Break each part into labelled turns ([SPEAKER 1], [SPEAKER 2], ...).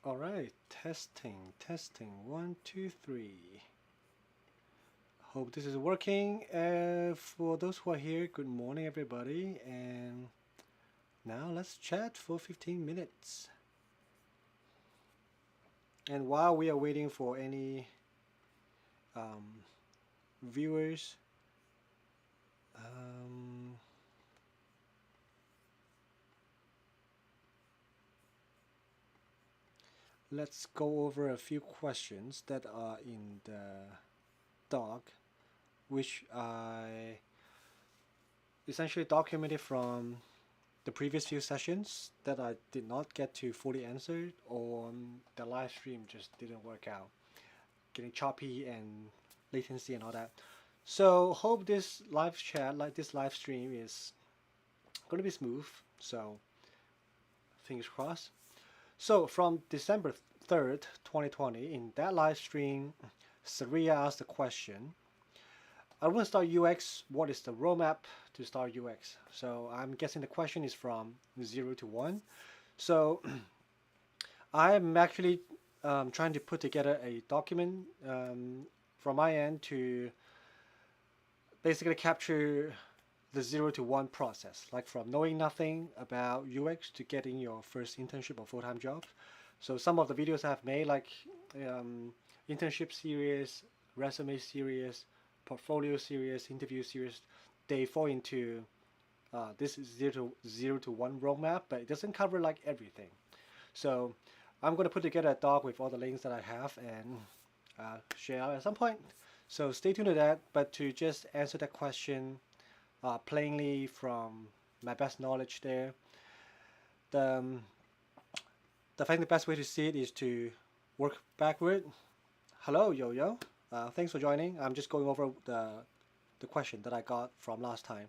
[SPEAKER 1] All right, testing, testing, 1, 2, 3. Hope this is working. For those who are here, good morning, everybody. And now let's chat for 15 minutes. And while we are waiting for any viewers, let's go over a few questions that are in the doc, which I essentially documented from the previous few sessions that I did not get to fully answer, or the live stream just didn't work out, getting choppy and latency and all that. So hope this live chat, like this live stream, is going to be smooth. So fingers crossed. So from December 3rd, 2020, in that live stream, Saria asked the question, I want to start UX. What is the roadmap to start UX? So I'm guessing the question is from 0 to 1. So I'm actually trying to put together a document from my end to basically capture the 0 to 1 process, like from knowing nothing about UX to getting your first internship or full-time job. So some of the videos I've made, like internship series, resume series, portfolio series, interview series, they fall into this 0 to 1 roadmap, but it doesn't cover like everything. So I'm going to put together a doc with all the links that I have and share out at some point. So stay tuned to that. But to just answer that question plainly from my best knowledge there, I think the best way to see it is to work backward. Hello, Yo-Yo. Thanks for joining. I'm just going over the question that I got from last time.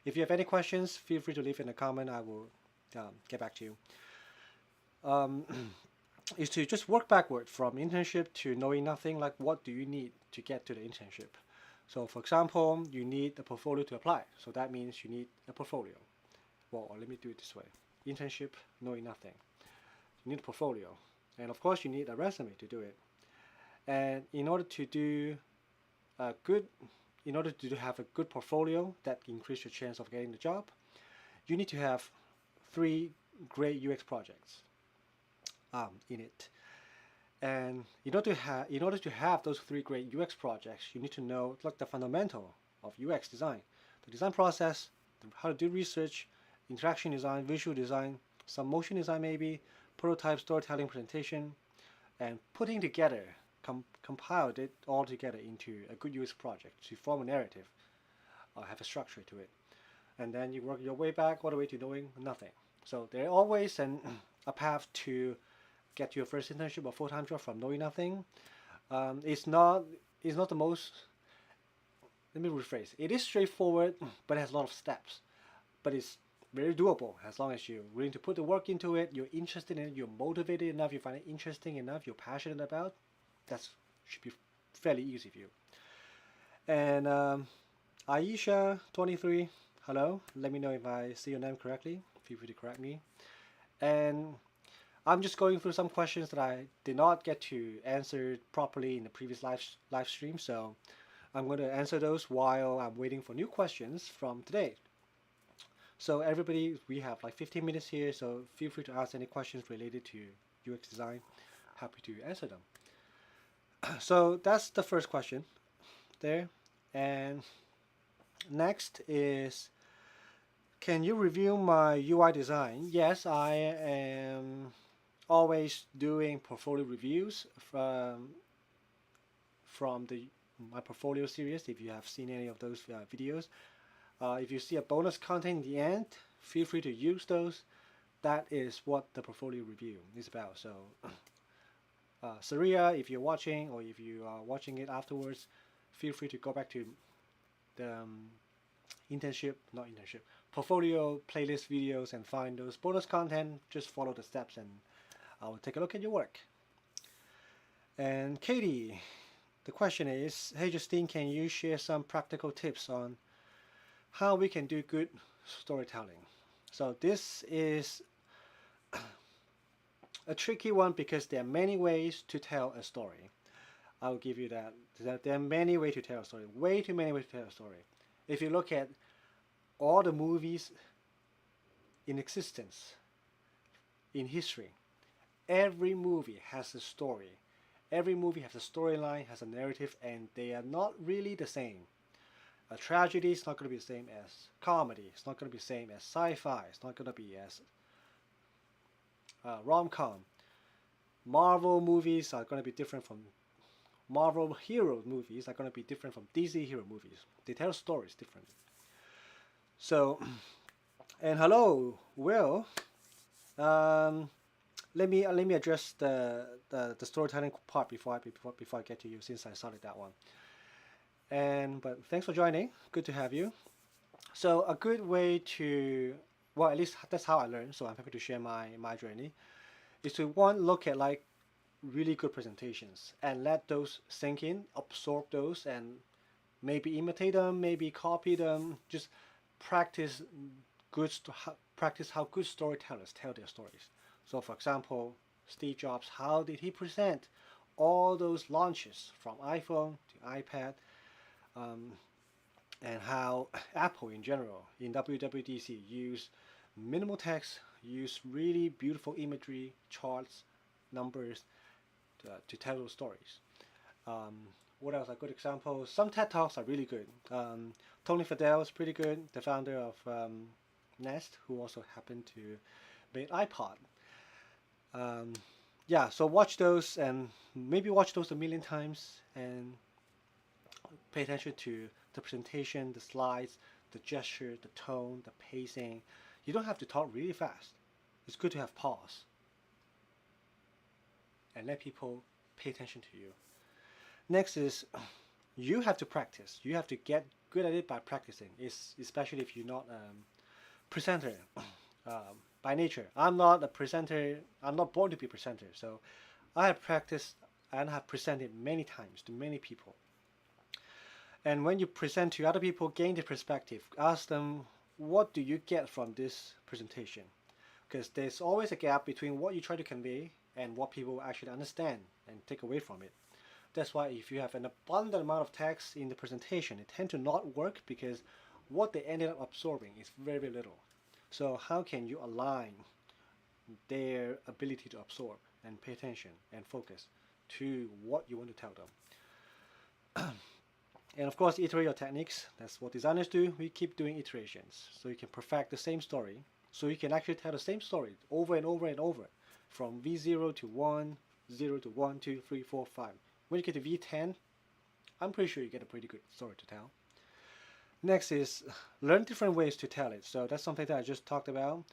[SPEAKER 1] If you have any questions, feel free to leave in a comment. I will get back to you. Is to just work backward from internship to knowing nothing, like what do you need to get to the internship. So for example, you need a portfolio to apply. So that means you need a portfolio. Well, let me do it this way. Internship, knowing nothing. You need a portfolio. And of course, you need a resume to do it. And in order to have a good portfolio that increase your chance of getting the job, you need to have 3 great UX projects in it. And in order to have those 3 great UX projects, you need to know like the fundamental of UX design, the design process, how to do research, interaction design, visual design, some motion design maybe, prototype, storytelling, presentation, and putting together, compiled it all together into a good UX project to form a narrative, have a structure to it. And then you work your way back all the way to knowing nothing. So there's always a path to get your first internship or full-time job from knowing nothing. It's not the most, let me rephrase, it is straightforward, but it has a lot of steps. But it's very doable as long as you're willing to put the work into it, you're interested in it, you're motivated enough, you find it interesting enough, you're passionate about, that should be fairly easy for you. And Aisha 23, hello, let me know if I say your name correctly, feel free to correct me. And I'm just going through some questions that I did not get to answer properly in the previous live stream, so I'm going to answer those while I'm waiting for new questions from today. So everybody, we have like 15 minutes here, so feel free to ask any questions related to UX design. Happy to answer them. So that's the first question there. And next is, can you review my UI design? Yes, I am always doing portfolio reviews from my portfolio series. If you have seen any of those videos, if you see a bonus content in the end, feel free to use those. That is what the portfolio review is about. So Saria, if you're watching, or if you are watching it afterwards, feel free to go back to the portfolio playlist videos and find those bonus content. Just follow the steps and I'll take a look at your work. And Katie, the question is, hey Justine, can you share some practical tips on how we can do good storytelling? So this is A tricky one because there are many ways to tell a story. I'll give you that. There are many ways to tell a story. Way too many ways to tell a story. If you look at all the movies in existence in history, every movie has a story. Every movie has a storyline, has a narrative, and they are not really the same. A tragedy is not going to be the same as comedy. It's not going to be the same as sci-fi. It's not going to be as rom-com. Marvel movies are going to be different from Marvel hero movies are going to be different from DC hero movies. They tell stories differently. So, and hello, Will. Um, let me address the storytelling part before I get to you, since I started that one. But thanks for joining. Good to have you. So a good way to, well, at least that's how I learned. So I'm happy to share my journey. Is to one, look at like really good presentations and let those sink in, absorb those, and maybe imitate them, maybe copy them. Just practice practice how good storytellers tell their stories. So, for example, Steve Jobs, how did he present all those launches from iPhone to iPad, um, and how Apple in general in WWDC use minimal text, use really beautiful imagery, charts, numbers to tell those stories. Um, what else? A good example. Some TED Talks are really good. Tony Fadell is pretty good, the founder of Nest, who also happened to make iPod. Um, yeah, so watch those and maybe watch those a million times and pay attention to the presentation, the slides, the gesture, the tone, the pacing. You don't have to talk really fast. It's good to have pause and let people pay attention to you. Next is you have to practice. You have to get good at it by practicing. Especially if you're not presenter by nature. I'm not a presenter. I'm not born to be a presenter. So I have practiced and have presented many times to many people. And when you present to other people, gain their perspective. Ask them, what do you get from this presentation? Because there's always a gap between what you try to convey and what people actually understand and take away from it. That's why if you have an abundant amount of text in the presentation, it tends to not work because what they ended up absorbing is very, very little. So how can you align their ability to absorb and pay attention and focus to what you want to tell them? And of course, iterate your techniques. That's what designers do. We keep doing iterations so you can perfect the same story. So you can actually tell the same story over and over and over, from V0 to 1, 0 to 1, 2, 3, 4, 5. When you get to V10, I'm pretty sure you get a pretty good story to tell. Next is learn different ways to tell it. So that's something that I just talked about.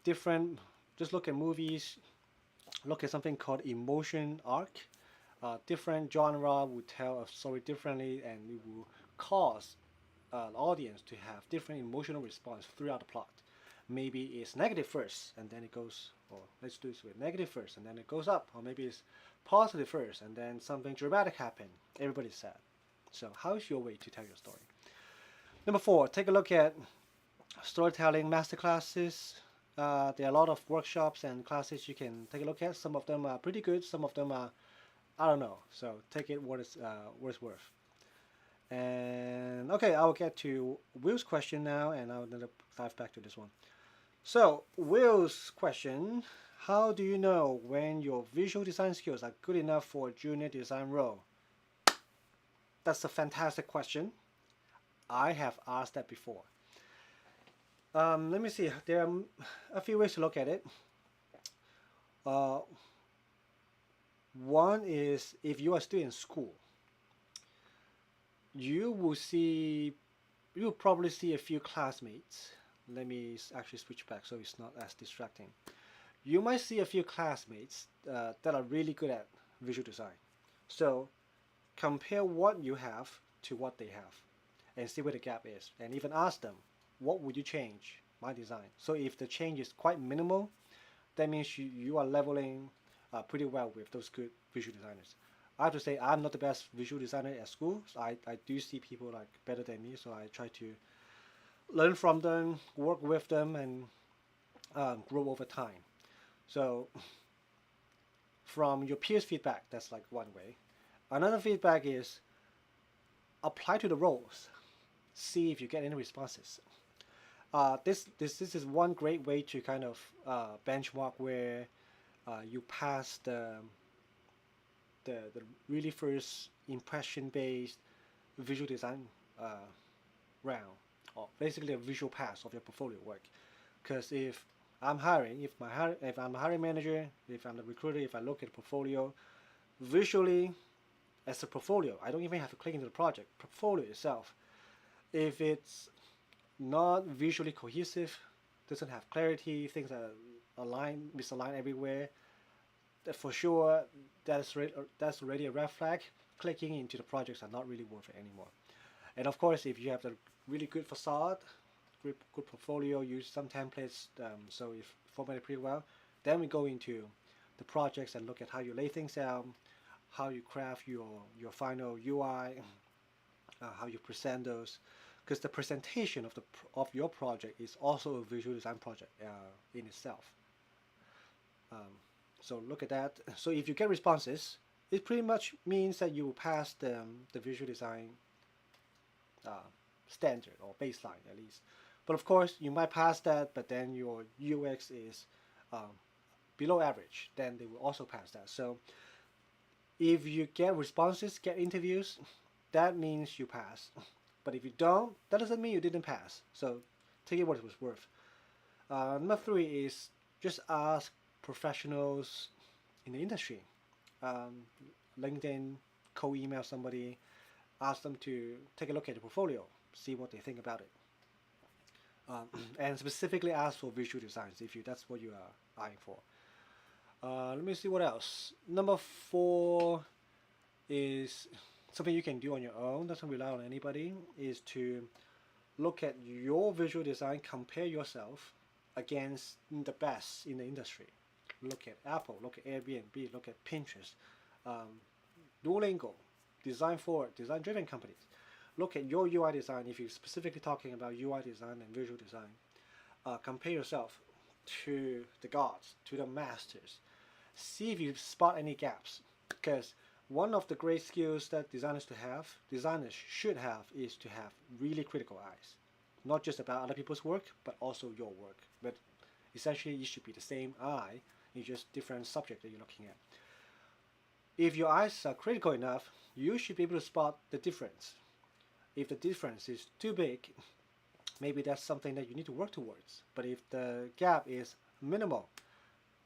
[SPEAKER 1] Just look at movies, look at something called emotion arc. Different genre will tell a story differently, and it will cause an audience to have different emotional response throughout the plot. Maybe it's negative first, and then it goes, or let's do this with negative first, and then it goes up, or maybe it's positive first, and then something dramatic happens. Everybody's sad. So how's your way to tell your story? Number 4, take a look at storytelling masterclasses. There are a lot of workshops and classes you can take a look at. Some of them are pretty good. Some of them are, I don't know. So take it what it's worth. And okay, I'll get to Will's question now, and I'll dive back to this one. So Will's question: how do you know when your visual design skills are good enough for a junior design role? That's a fantastic question. I have asked that before. Let me see. There are a few ways to look at it. One is if you are still in school, you will probably see a few classmates. Let me actually switch back so it's not as distracting. You might see a few classmates that are really good at visual design. So compare what you have to what they have and see where the gap is, and even ask them, what would you change my design? So if the change is quite minimal, that means you are leveling pretty well with those good visual designers. I have to say I'm not the best visual designer at school. So I do see people like better than me, so I try to learn from them, work with them, and grow over time. So from your peers' feedback, that's like one way. Another feedback is apply to the roles, see if you get any responses. This is one great way to kind of benchmark where you pass the really first impression based visual design uh, round, or basically a visual pass of your portfolio work. Because if I'm hiring, if I'm a hiring manager, if I'm the recruiter, if I look at the portfolio visually as a portfolio, I don't even have to click into the project portfolio itself. If it's not visually cohesive, doesn't have clarity, things are aligned, misaligned everywhere, that for sure that's already a red flag. Clicking into the projects are not really worth it anymore. And of course, if you have the really good facade, good portfolio, use some templates, so if formatted pretty well, then we go into the projects and look at how you lay things out, how you craft your final UI, how you present those, because the presentation of your project is also a visual design project in itself. Um, so look at that. So if you get responses, it pretty much means that you pass the visual design uh, standard or baseline at least. But of course, you might pass that, but then your UX is um, below average, then they will also pass that. So if you get responses, get interviews, that means you pass. But if you don't, that doesn't mean you didn't pass. So take it what it was worth. Number three is just ask professionals in the industry. Um, LinkedIn, co-email somebody, ask them to take a look at the portfolio, see what they think about it. And specifically ask for visual designs if that's what you are eyeing for. Let me see what else. Number four is something you can do on your own, doesn't rely on anybody, is to look at your visual design, compare yourself against the best in the industry. Look at Apple, look at Airbnb, look at Pinterest, um, Duolingo, design forward, design driven companies. Look at your UI design if you're specifically talking about UI design and visual design. Compare yourself to the gods, to the masters. See if you spot any gaps. Because one of the great skills that designers should have, is to have really critical eyes. Not just about other people's work, but also your work. But essentially, it should be the same eye, it's just different subject that you're looking at. If your eyes are critical enough, you should be able to spot the difference. If the difference is too big, maybe that's something that you need to work towards. But if the gap is minimal,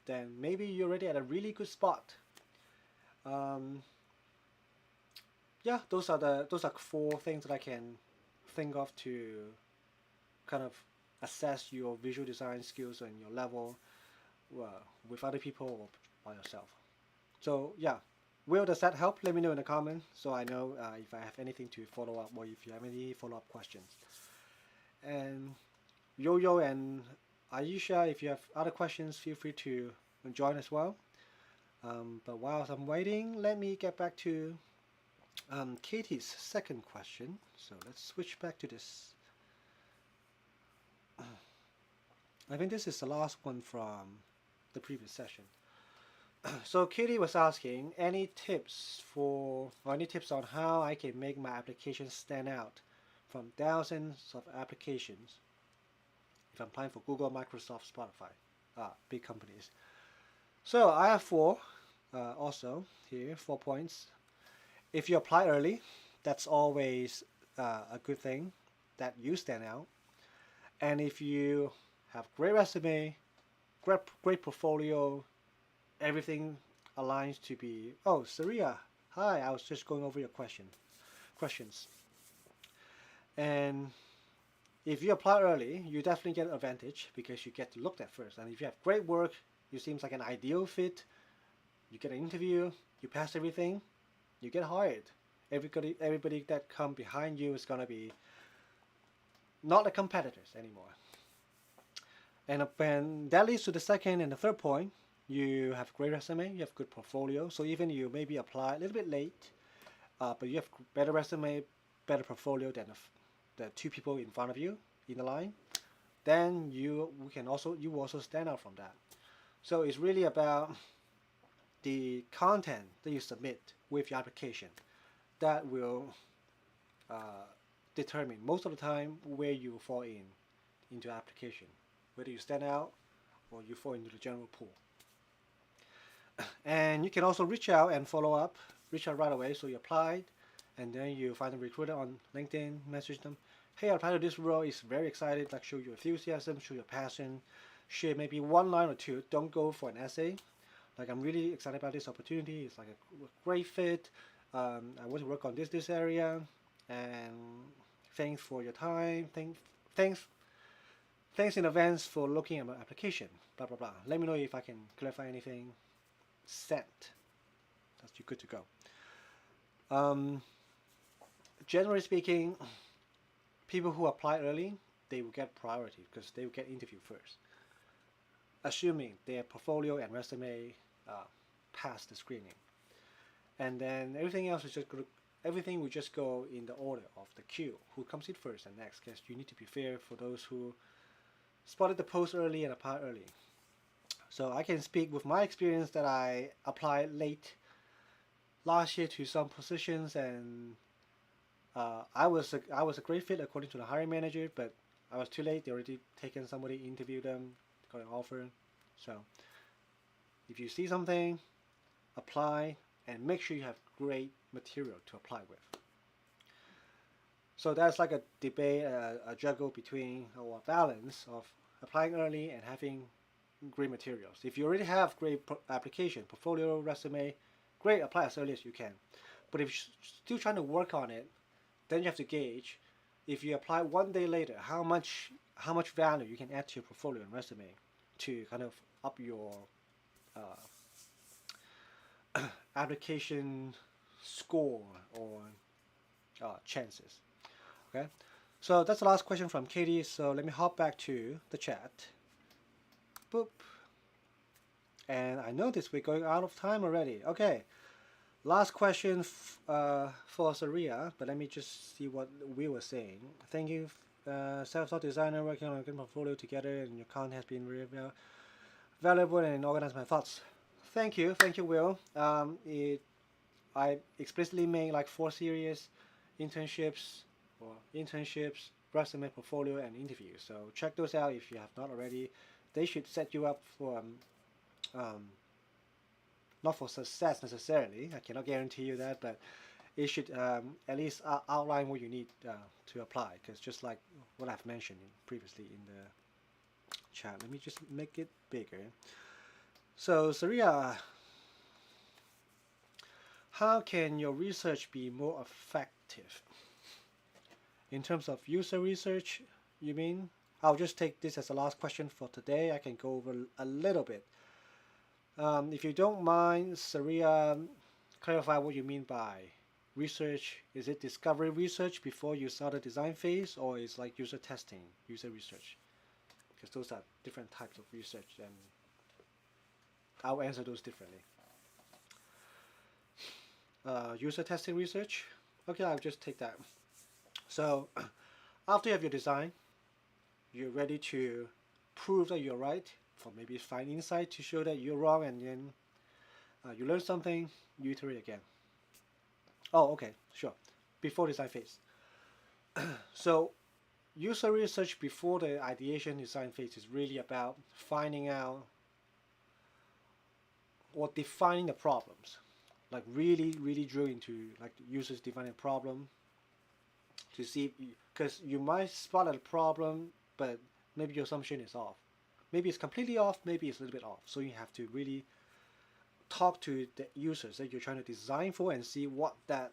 [SPEAKER 1] then maybe you're already at a really good spot. Um, yeah, those are four things that I can think of to kind of assess your visual design skills and your level with other people or by yourself. So yeah, Will, does that help? Let me know in the comments so I know if I have anything to follow up or if you have any follow-up questions. And Yo-Yo and Aisha, if you have other questions, feel free to join as well. But while I'm waiting, let me get back to Katie's second question. So let's switch back to this. I think this is the last one from the previous session. So Katie was asking any tips on how I can make my application stand out from thousands of applications if I'm applying for Google, Microsoft, Spotify, big companies. So I have four also here, 4 points. If you apply early, that's always a good thing that you stand out. And if you have great resume, great portfolio, everything aligns to be, oh, Saria, hi, I was just going over your questions. And if you apply early, you definitely get an advantage because you get to look at first. And if you have great work, you seems like an ideal fit, you get an interview, you pass everything, you get hired. Everybody that come behind you is gonna be not the competitors anymore. And when that leads to the second and the third point, you have great resume, you have good portfolio. So even you maybe apply a little bit late, but you have better resume, better portfolio than the two people in front of you in the line, then you will also stand out from that. So it's really about the content that you submit with your application that will uh, determine most of the time where you fall into application, whether you stand out or you fall into the general pool. And you can also reach out and follow up, reach out right away. So you applied, and then you find a recruiter on LinkedIn, message them, hey, I applied to this role, it's very excited, like show your enthusiasm, show your passion, share maybe one line or two, don't go for an essay. Like, I'm really excited about this opportunity, it's like a great fit, I want to work on this area, and thanks for your time, thanks, thanks in advance for looking at my application, blah, blah, blah. Let me know if I can clarify anything. Sent. That's you good to go. Um, Generally speaking, people who apply early, they will get priority because they will get interviewed first, assuming their portfolio and resume pass the screening, and then everything will just go in the order of the queue. Who comes in first and next? Because you need to be fair for those who spotted the post early and applied early. So I can speak with my experience that I applied late last year to some positions, and I was a great fit according to the hiring manager, but I was too late. They already taken somebody, interviewed them, got an offer. So if you see something, apply, and make sure you have great material to apply with. So that's like a debate, a juggle between, or a balance of applying early and having great materials. If you already have great application, portfolio, resume, great, apply as early as you can. But if you're still trying to work on it, then you have to gauge, if you apply one day later, how much value you can add to your portfolio and resume to kind of up your application score or chances. Okay, so that's the last question from Katie. So let me hop back to the chat. Boop. And I noticed we're going out of time already. Okay, last question for Saria, but let me just see what we were saying. Thank you, self-taught designer working on a good portfolio together, and your content has been really valuable and organized my thoughts. Thank you, Will. I explicitly made like 4 series, internships, resume, portfolio, and interviews. So check those out if you have not already. They should set you up for not for success necessarily. I cannot guarantee you that, but it should at least outline what you need to apply. Because just like what I've mentioned previously in the chat, let me just make it bigger. So Saria, how can your research be more effective? In terms of user research, you mean? I'll just take this as the last question for today. I can go over a little bit. If you don't mind, Saria, clarify what you mean by research. Is it discovery research before you start the design phase, or is like user testing, user research? Because those are different types of research, and I'll answer those differently. User testing research. Okay, I'll just take that. So after you have your design, you're ready to prove that you're right, or maybe find insight to show that you're wrong, and then you learn something, you iterate again. Oh, okay, sure. Before design phase. So user research before the ideation design phase is really about finding out or defining the problems. Like really drill into like users defining a problem to see, because you might spot a problem, but maybe your assumption is off. Maybe it's completely off, maybe it's a little bit off. So you have to really talk to the users that you're trying to design for and see what that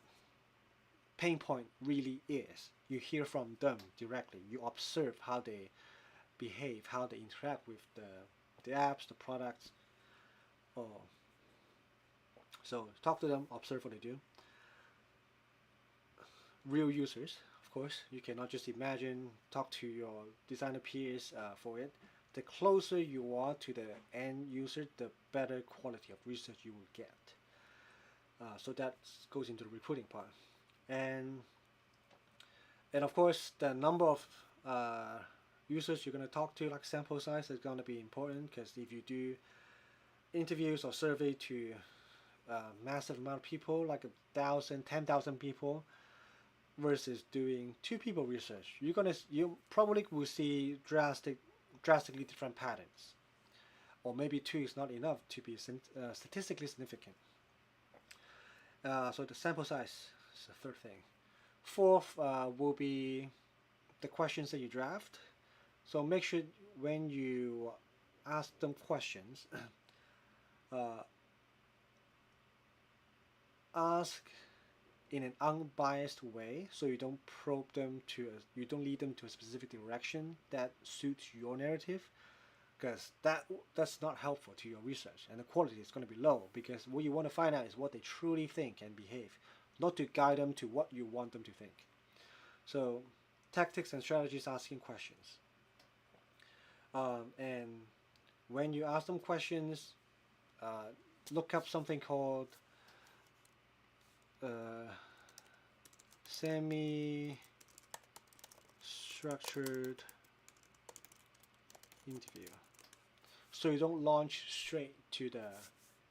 [SPEAKER 1] pain point really is. You hear from them directly. You observe how they behave, how they interact with the apps, the products. So talk to them, observe what they do. Real users, of course. You cannot just imagine, talk to your designer peers for it. The closer you are to the end user, the better quality of research you will get. So that goes into the recruiting part. And of course, the number of users you're going to talk to, like sample size, is going to be important, because if you do interviews or survey to a massive amount of people, like 1,000, 10,000 people, versus doing two people research, you probably will see drastically different patterns, or maybe two is not enough to be statistically significant. So the sample size is the third thing. Fourth will be the questions that you draft. So make sure when you ask them questions, uh, ask in an unbiased way, so you don't you don't lead them to a specific direction that suits your narrative, because that's not helpful to your research, and the quality is going to be low, because what you want to find out is what they truly think and behave, not to guide them to what you want them to think. So tactics and strategies, asking questions, and when you ask them questions, look up something called semi-structured interview. So you don't launch straight to the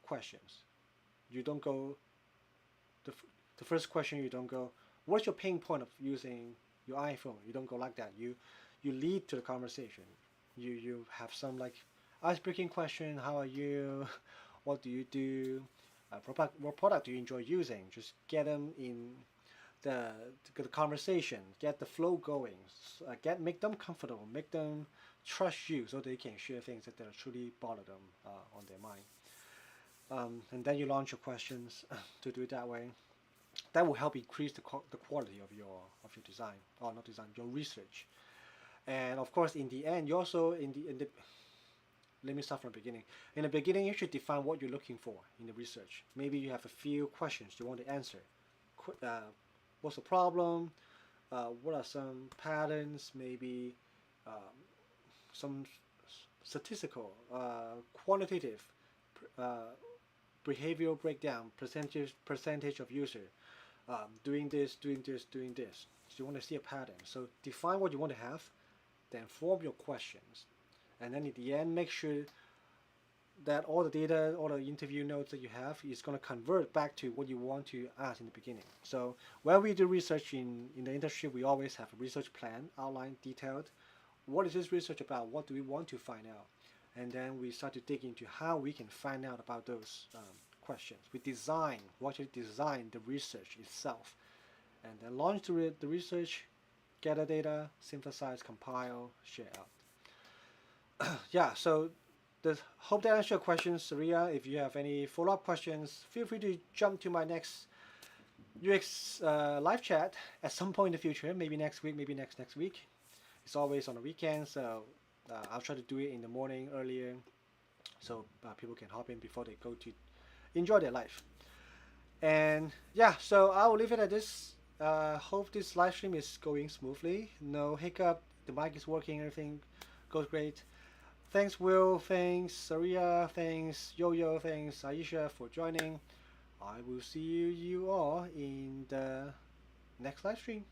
[SPEAKER 1] questions. You don't go, the first question, you don't go, what's your pain point of using your iPhone? You don't go like that. You lead to the conversation. You have some like ice-breaking question. How are you? What do you do? What product do you enjoy using? Just get them in the conversation, get the flow going, make them comfortable, make them trust you, so they can share things that truly bother them on their mind. And then you launch your questions to do it that way. That will help increase the quality of your design, or not design, your research. And of course, in the end, you also in the let me start from the beginning. In the beginning, you should define what you're looking for in the research. Maybe you have a few questions you want to answer. What's the problem? What are some patterns? Maybe some statistical, quantitative, behavioral breakdown, percentage of user doing this, doing this, doing this. So you want to see a pattern. So define what you want to have, then form your questions, and then at the end, make sure that all the data, all the interview notes that you have is going to convert back to what you want to ask in the beginning. So when we do research in the industry, we always have a research plan, outlined, detailed. What is this research about? What do we want to find out? And then we start to dig into how we can find out about those questions. We design the research itself, and then launch the research, gather data, synthesize, compile, share out. Yeah, so hope that answers your questions, Saria. If you have any follow-up questions, feel free to jump to my next UX live chat at some point in the future, maybe next week, maybe next week. It's always on the weekend, so I'll try to do it in the morning earlier, so people can hop in before they go to enjoy their life. And yeah, so I will leave it at this. Hope this live stream is going smoothly. No hiccup. The mic is working. Everything goes great. Thanks, Will. Thanks, Saria. Thanks, Yo-Yo. Thanks, Aisha, for joining. I will see you all in the next live stream.